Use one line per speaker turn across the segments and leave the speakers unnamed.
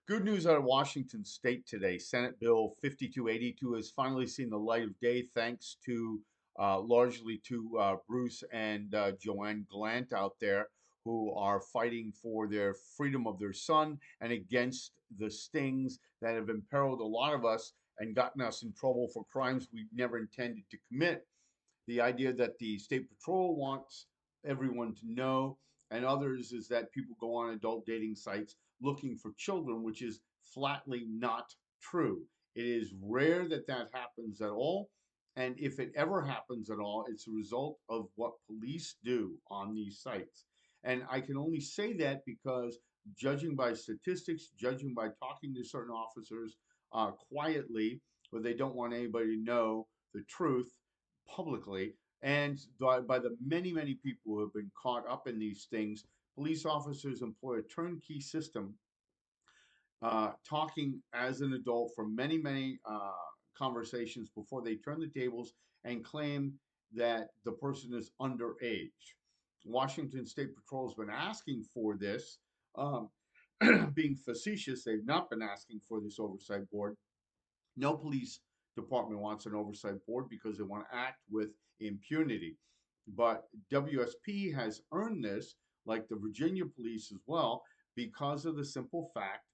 Good news out of Washington State today. Senate Bill 5282 has finally seen the light of day, thanks to largely to Bruce and Joanne Glant out there, who are fighting for their freedom of their son and against the stings that have imperiled a lot of us and gotten us in trouble for crimes we never intended to commit. The idea that the State Patrol wants everyone to know, and others, is that people go on adult dating sites looking for children, which is flatly not true. It is rare that that happens at all. And if it ever happens at all, it's a result of what police do on these sites. And I can only say that because, judging by statistics, judging by talking to certain officers quietly, where they don't want anybody to know the truth publicly, and by the many, many people who have been caught up in these things, police officers employ a turnkey system, talking as an adult for many, many conversations before they turn the tables and claim that the person is underage. Washington State Patrol has been asking for this, um, being facetious. They've not been asking for this oversight board. No police department wants an oversight board because they want to act with impunity. But WSP has earned this, like the Virginia police as well, because of the simple fact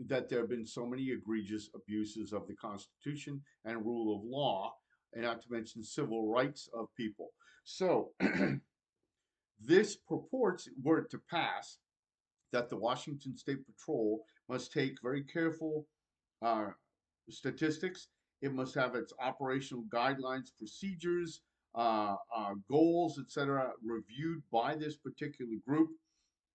that there have been so many egregious abuses of the Constitution and rule of law, and not to mention civil rights of people. So this purports, were it to pass, that the Washington State Patrol must take very careful uh, statistics. It must have its operational guidelines, procedures, goals, etc., reviewed by this particular group,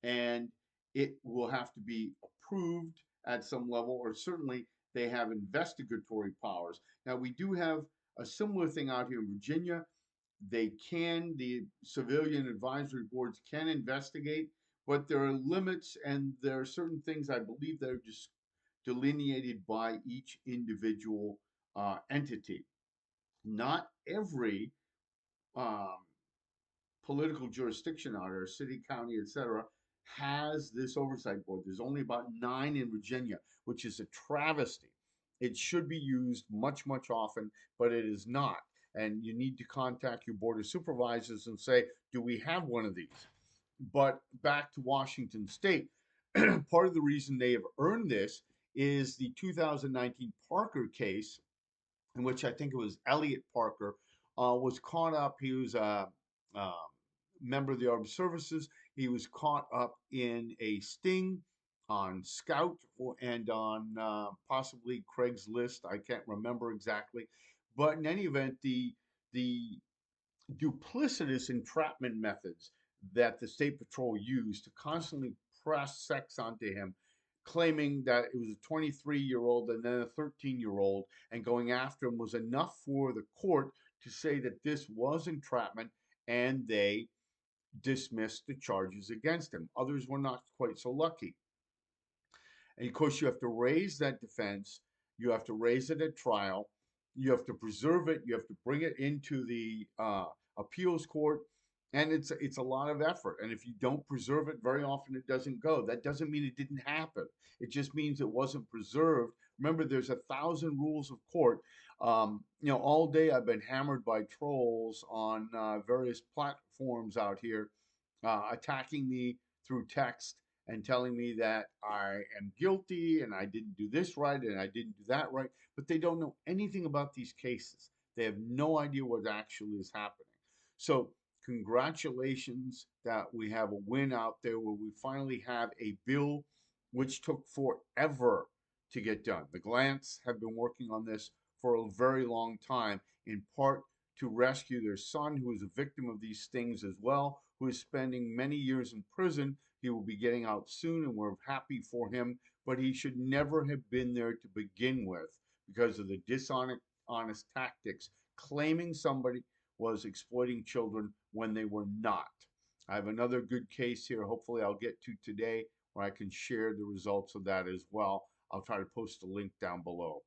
and it will have to be approved at some level, or certainly they have investigatory powers. Now, we do have a similar thing out here in Virginia. The civilian advisory boards can investigate, but there are limits, and there are certain things I believe that are just delineated by each individual entity. Not every um, political jurisdiction out there, city, county, etc., has this oversight board. There's only about 9 in Virginia, which is a travesty. It should be used much, much often, but it is not. And you need to contact your board of supervisors and say, do we have one of these? But back to Washington State, part of the reason they have earned this is the 2019 Parker case, in which I think it was Elliot Parker was caught up. He was a member of the Armed Services. He was caught up in a sting on Scout and on possibly Craigslist. I can't remember exactly, but in any event, the duplicitous entrapment methods that the State Patrol used to constantly press sex onto him, claiming that it was a 23-year-old and then a 13-year-old, and going after him was enough for the court to say that this was entrapment, and they dismissed the charges against him. Others were not quite so lucky. And of course, you have to raise that defense. You have to raise it at trial. You have to preserve it. You have to bring it into the appeals court, and it's a lot of effort. And if you don't preserve it, very often it doesn't go. That doesn't mean it didn't happen. It just means it wasn't preserved. Remember, there's 1,000 rules of court. All day I've been hammered by trolls on various platforms out here, attacking me through text and telling me that I am guilty and I didn't do this right and I didn't do that right, but they don't know anything about these cases. They have no idea what actually is happening. So, congratulations that we have a win out there where we finally have a bill which took forever to get done. The Glants have been working on this for a very long time, in part to rescue their son, who is a victim of these things as well, who is spending many years in prison. He will be getting out soon, and we're happy for him, but he should never have been there to begin with because of the dishonest tactics, claiming somebody was exploiting children when they were not. I have another good case here, hopefully, I'll get to today, where I can share the results of that as well. I'll try to post a link down below.